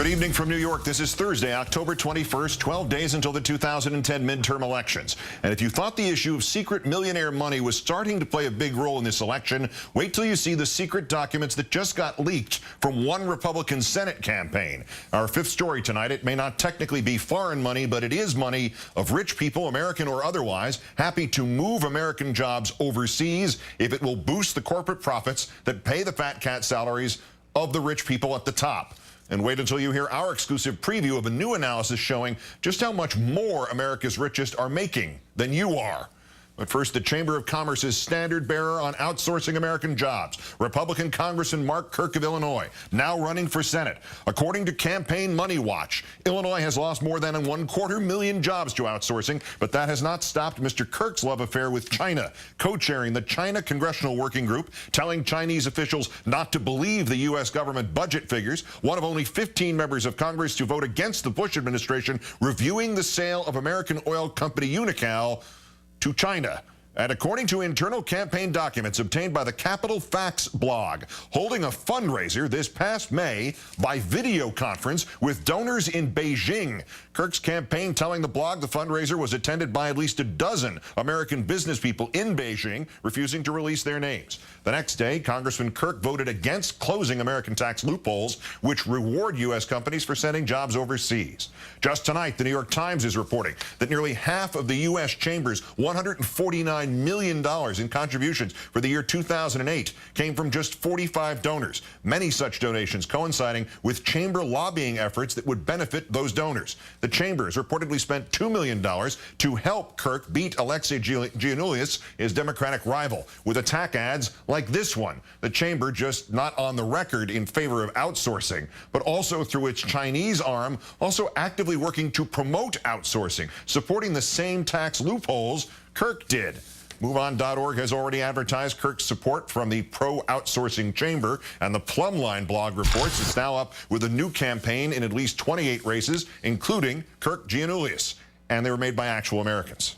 evening from New York. This is Thursday, October 21st, 12 days until the 2010 midterm elections. And if you thought the issue of secret millionaire money was starting to play a big role in this election, wait till you see the secret documents that just got leaked from one Republican Senate campaign. Our fifth story tonight, it may not technically be foreign money, but it is money of rich people, American or otherwise, happy to move American jobs overseas if it will boost the corporate profits that pay the fat cat salaries of the rich people at the top. And wait until you hear our exclusive preview of a new analysis showing just how much more America's richest are making than you are. But first, the Chamber of Commerce's standard bearer on outsourcing American jobs, Republican Congressman Mark Kirk of Illinois, now running for Senate. According to Campaign Money Watch, Illinois has lost more than 250,000 jobs to outsourcing, but that has not stopped Mr. Kirk's love affair with China, co-chairing the China Congressional Working Group, telling Chinese officials not to believe the U.S. government budget figures, one of only 15 members of Congress to vote against the Bush administration reviewing the sale of American oil company Unocal to China. And according to internal campaign documents obtained by the Capital Facts blog, holding a fundraiser this past May by video conference with donors in Beijing. Kirk's campaign telling the blog the fundraiser was attended by at least a dozen American business people in Beijing, refusing to release their names. The next day, Congressman Kirk voted against closing American tax loopholes, which reward U.S. companies for sending jobs overseas. Just tonight, the New York Times is reporting that nearly half of the U.S. Chamber's $149 million in contributions for the year 2008 came from just 45 donors, many such donations coinciding with Chamber lobbying efforts that would benefit those donors. The Chamber has reportedly spent $2 million to help Kirk beat Alexei Giannoulias, his Democratic rival, with attack ads like this one. The Chamber just not on the record in favor of outsourcing, but also through its Chinese arm, also actively working to promote outsourcing, supporting the same tax loopholes Kirk did. MoveOn.org has already advertised Kirk's support from the pro-outsourcing chamber, and the Plumline blog reports it's now up with a new campaign in at least 28 races, including Kirk Giannoulias, and they were made by actual Americans.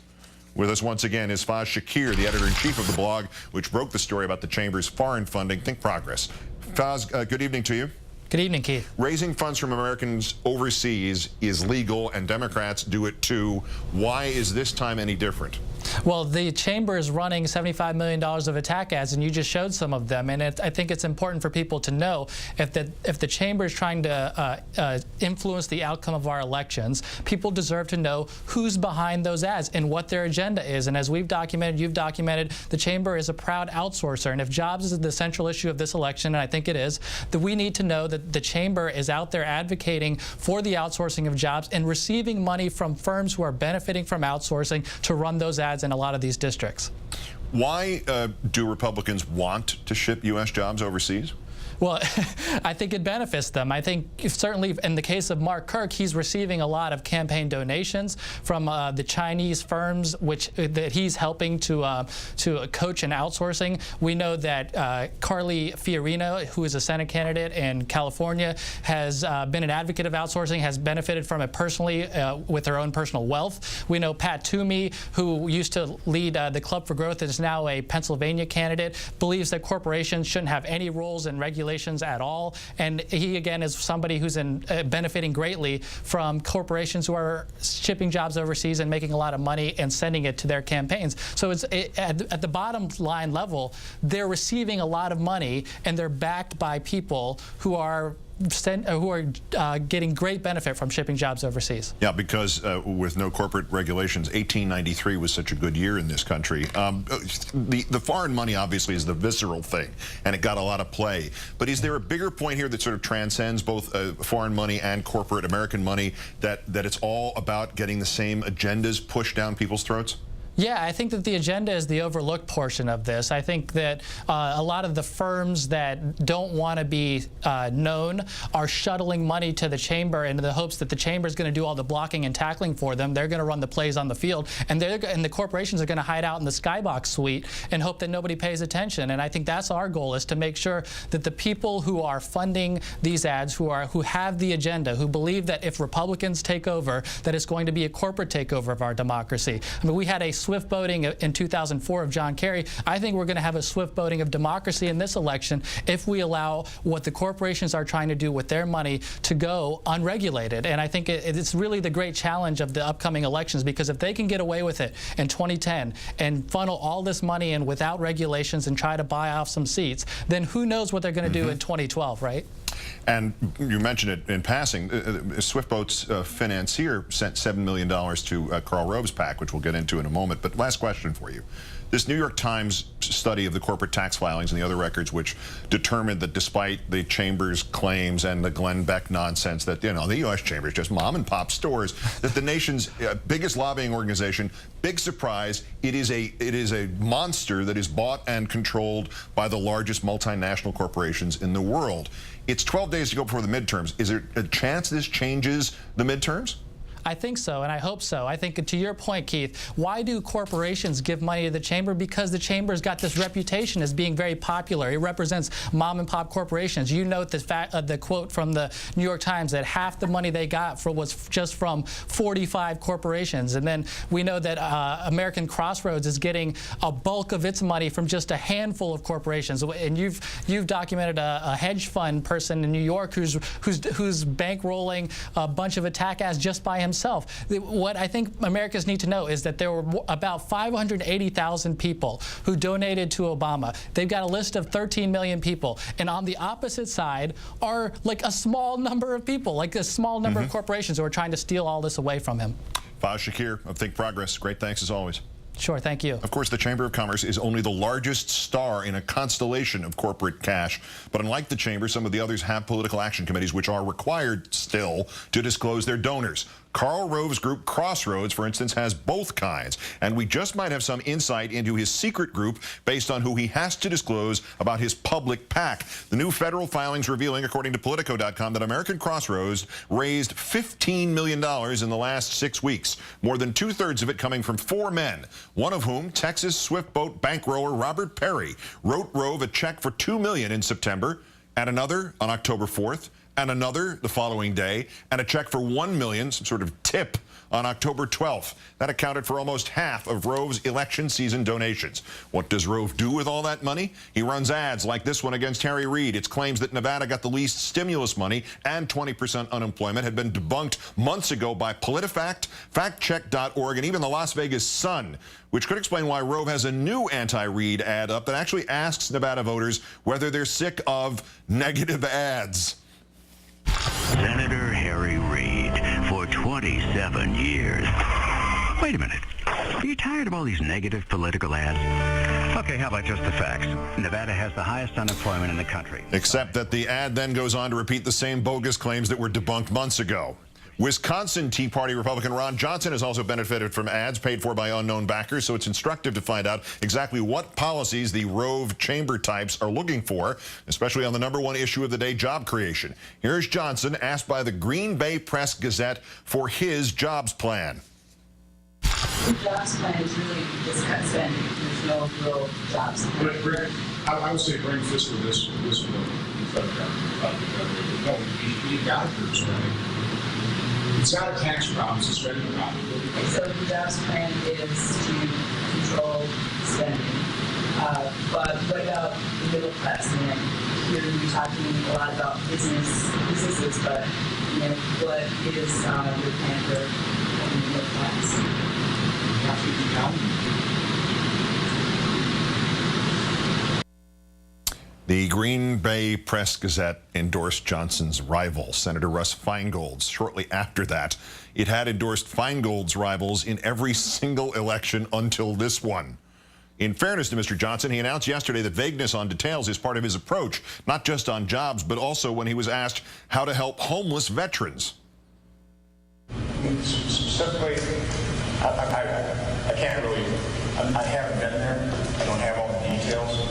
With us once again is Faz Shakir, the editor-in-chief of the blog, which broke the story about the chamber's foreign funding. Think Progress. Faz, good evening to you. Good evening, Keith. Raising funds from Americans overseas is legal, and Democrats do it too. Why is this time any different? Well, the Chamber is running $75 million of attack ads, and you just showed some of them. And I think it's important for people to know if the Chamber is trying to influence the outcome of our elections, people deserve to know who's behind those ads and what their agenda is. And as we've documented, you've documented, the Chamber is a proud outsourcer. And if jobs is the central issue of this election, and I think it is, that we need to know that the Chamber is out there advocating for the outsourcing of jobs and receiving money from firms who are benefiting from outsourcing to run those ads in a lot of these districts. Why do Republicans want to ship U.S. jobs overseas? Well, I think it benefits them. I think certainly in the case of Mark Kirk, he's receiving a lot of campaign donations from the Chinese firms that he's helping to coach in outsourcing. We know that Carly Fiorina, who is a Senate candidate in California, has been an advocate of outsourcing, has benefited from it personally with her own personal wealth. We know Pat Toomey, who used to lead the Club for Growth and is now a Pennsylvania candidate, believes that corporations shouldn't have any roles in regulations at all, and he again is somebody who's benefiting greatly from corporations who are shipping jobs overseas and making a lot of money and sending it to their campaigns. So it's at the bottom line level, they're receiving a lot of money, and they're backed by people who are getting great benefit from shipping jobs overseas. Yeah, because with no corporate regulations, 1893 was such a good year in this country. The foreign money obviously is the visceral thing, and it got a lot of play. But is there a bigger point here that sort of transcends both foreign money and corporate American money, that it's all about getting the same agendas pushed down people's throats? Yeah, I think that the agenda is the overlooked portion of this. I think that a lot of the firms that don't want to be known are shuttling money to the Chamber in the hopes that the Chamber is going to do all the blocking and tackling for them. They're going to run the plays on the field, and the corporations are going to hide out in the skybox suite and hope that nobody pays attention. And I think that's our goal, is to make sure that the people who are funding these ads, who have the agenda, who believe that if Republicans take over, that it's going to be a corporate takeover of our democracy. I mean, we had a swift voting in 2004 of John Kerry. I think we're going to have a swift voting of democracy in this election if we allow what the corporations are trying to do with their money to go unregulated. And I think it's really the great challenge of the upcoming elections, because if they can get away with it in 2010 and funnel all this money in without regulations and try to buy off some seats, then who knows what they're going to do in 2012, right? And you mentioned it in passing. SwiftBoat's financier sent $7 million to Karl Rove's PAC, which we'll get into in a moment. But last question for you. This New York Times study of the corporate tax filings and the other records, which determined that despite the Chamber's claims and the Glenn Beck nonsense that, you know, the U.S. Chamber is just mom and pop stores, that the nation's biggest lobbying organization, big surprise, it is a monster that is bought and controlled by the largest multinational corporations in the world. It's 12 days to go before the midterms. Is there a chance this changes the midterms? I think so, and I hope so. I think, to your point, Keith, why do corporations give money to the Chamber? Because the Chamber's got this reputation as being very popular. It represents mom-and-pop corporations. You note the quote from the New York Times that half the money they got was just from 45 corporations. And then we know that American Crossroads is getting a bulk of its money from just a handful of corporations. And you've documented a hedge fund person in New York who's bankrolling a bunch of attack ads just by himself. What I think Americans need to know is that there were about 580,000 people who donated to Obama. They've got a list of 13 million people. And on the opposite side are like a small number of people, like a small number of corporations who are trying to steal all this away from him. Faz Shakir of Think Progress. Great thanks as always. Sure, thank you. Of course, the Chamber of Commerce is only the largest star in a constellation of corporate cash. But unlike the Chamber, some of the others have political action committees which are required still to disclose their donors. Karl Rove's group Crossroads, for instance, has both kinds. And we just might have some insight into his secret group based on who he has to disclose about his public PAC. The new federal filings revealing, according to Politico.com, that American Crossroads raised $15 million in the last 6 weeks, more than 2/3 of it coming from 4 men, one of whom, Texas SwiftBoat bankroller Robert Perry, wrote Rove a check for $2 million in September, and another on October 4th, and another the following day, and a check for $1 million, some sort of tip, on October 12th. That accounted for almost half of Rove's election season donations. What does Rove do with all that money? He runs ads like this one against Harry Reid. Its claims that Nevada got the least stimulus money and 20% unemployment had been debunked months ago by PolitiFact, FactCheck.org, and even the Las Vegas Sun, which could explain why Rove has a new anti-Reid ad up that actually asks Nevada voters whether they're sick of negative ads. Senator Harry Reid for 27 years. Wait a minute. Are you tired of all these negative political ads? Okay, how about just the facts? Nevada has the highest unemployment in the country. Except that the ad then goes on to repeat the same bogus claims that were debunked months ago. Wisconsin Tea Party Republican Ron Johnson has also benefited from ads paid for by unknown backers, so it's instructive to find out exactly what policies the Rove Chamber types are looking for, especially on the #1 issue of the day, job creation. Here's Johnson asked by the Green Bay Press-Gazette for his jobs plan. The jobs plan is really this cut spending. There's no real jobs plan. I would say bring fiscal discipline to the federal government. No, we got it for spending. It's not a tax problem, it's a spending problem. So the jobs plan is to control spending. But what about the middle class? And here you're talking a lot about businesses, but you know, what is your plan for the middle class? You have to be counting. The Green Bay Press-Gazette endorsed Johnson's rival, Senator Russ Feingold's. Shortly after that, it had endorsed Feingold's rivals in every single election until this one. In fairness to Mr. Johnson, he announced yesterday that vagueness on details is part of his approach, not just on jobs, but also when he was asked how to help homeless veterans. Specifically, I can't really, I haven't been there. I don't have all the details.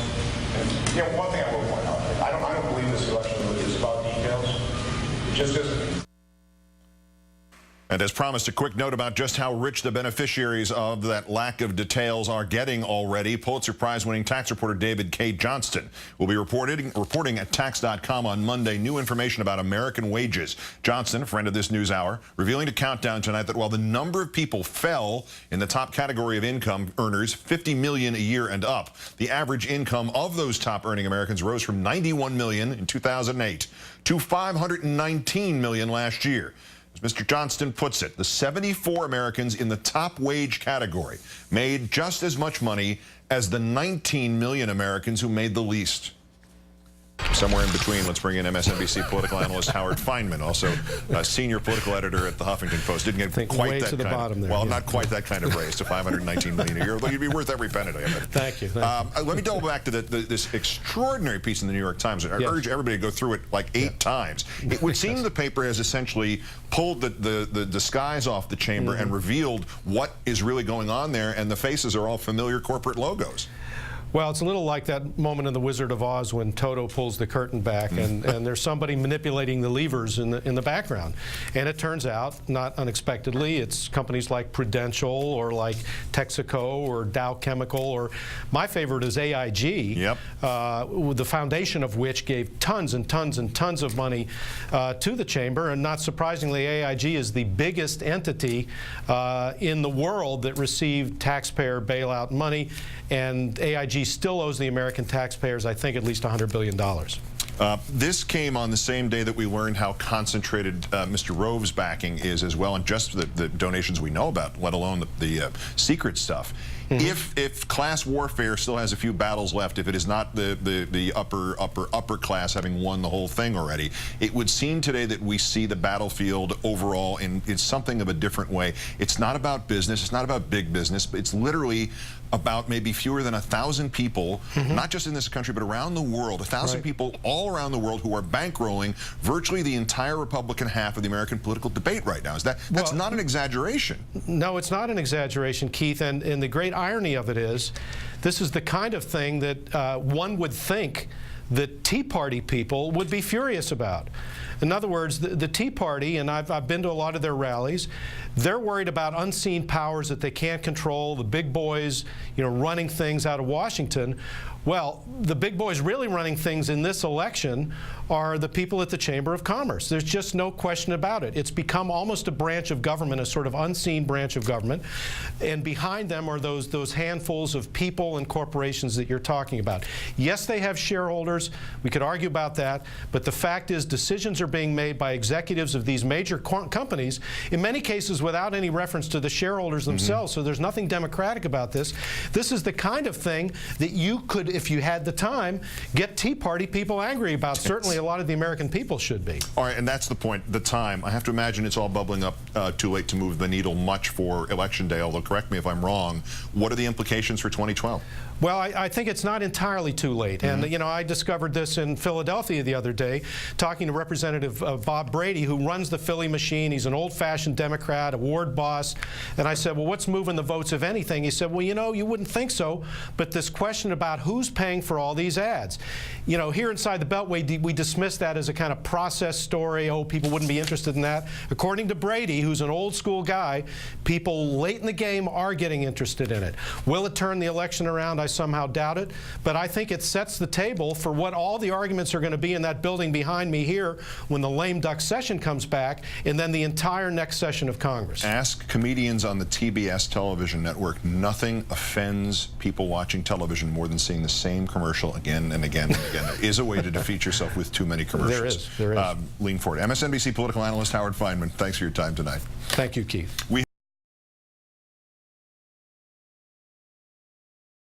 And, you know, one thing I will point out, I don't believe this election really is about details. It just isn't. And as promised, a quick note about just how rich the beneficiaries of that lack of details are getting already. Pulitzer Prize-winning tax reporter David K. Johnston will be reporting at Tax.com on Monday new information about American wages. Johnston, a friend of this news hour, revealing to Countdown tonight that while the number of people fell in the top category of income earners, 50 million a year and up, the average income of those top earning Americans rose from 91 million in 2008 to 519 million last year. As Mr. Johnston puts it, the 74 Americans in the top wage category made just as much money as the 19 million Americans who made the least. Somewhere in between, let's bring in MSNBC political analyst Howard Feynman, also a senior political editor at the Huffington Post. Didn't get quite that kind of, well, not quite that kind of raise to 519 million a year, although you'd be worth every penny of it. Thank you. Let me double back to this extraordinary piece in the New York Times. I urge everybody to go through it like 8 times. It would seem the paper has essentially pulled the disguise off the chamber and revealed what is really going on there, and the faces are all familiar corporate logos. Well, it's a little like that moment in The Wizard of Oz when Toto pulls the curtain back and there's somebody manipulating the levers in the background. And it turns out, not unexpectedly, it's companies like Prudential or like Texaco or Dow Chemical, or my favorite is AIG, the foundation of which gave tons and tons and tons of money to the chamber. And not surprisingly, AIG is the biggest entity in the world that received taxpayer bailout money. And AIG still owes the American taxpayers, I think, at least $100 billion. This came on the same day that we learned how concentrated Mr. Rove's backing is as well, and just the donations we know about, let alone the secret stuff. If class warfare still has a few battles left, if it is not the upper class having won the whole thing already, it would seem today that we see the battlefield overall in something of a different way. It's not about business, it's not about big business, but it's literally about maybe fewer than 1,000 people, not just in this country, but around the world, 1,000 people all around the world who are bankrolling virtually the entire Republican half of the American political debate right now. That's not an exaggeration? No, it's not an exaggeration, Keith, and the great irony of it is, this is the kind of thing that one would think that Tea Party people would be furious about. In other words, the Tea Party, and I've been to a lot of their rallies, they're worried about unseen powers that they can't control, the big boys, running things out of Washington. Well, the big boys really running things in this election are the people at the Chamber of Commerce. There's just no question about it. It's become almost a branch of government, a sort of unseen branch of government. And behind them are those handfuls of people and corporations that you're talking about. Yes, they have shareholders. We could argue about that. But the fact is, decisions are being made by executives of these major companies, in many cases without any reference to the shareholders themselves. So there's nothing democratic about this. This is the kind of thing that you could, if you had the time, get Tea Party people angry about. Certainly a lot of the American people should be. All right, and that's the point, the time. I have to imagine it's all bubbling up too late to move the needle much for Election Day, although correct me if I'm wrong. What are the implications for 2012? Well, I think it's not entirely too late. And, I discovered this in Philadelphia the other day, talking to Representative Bob Brady, who runs the Philly machine. He's an old-fashioned Democrat, a ward boss. And I said, well, what's moving the votes, if anything? He said, well, you wouldn't think so, but this question about who's paying for all these ads. Here inside the Beltway, we dismiss that as a kind of process story. Oh, people wouldn't be interested in that. According to Brady, who's an old-school guy, people late in the game are getting interested in it. Will it turn the election around? I somehow doubt it, but I think it sets the table for what all the arguments are going to be in that building behind me here when the lame duck session comes back, and then the entire next session of Congress. Ask comedians on the TBS television network. Nothing offends people watching television more than seeing the same commercial again and again and again. There is a way to defeat yourself with too many commercials. There is. Lean forward. MSNBC political analyst Howard Feynman, thanks for your time tonight. Thank you, Keith.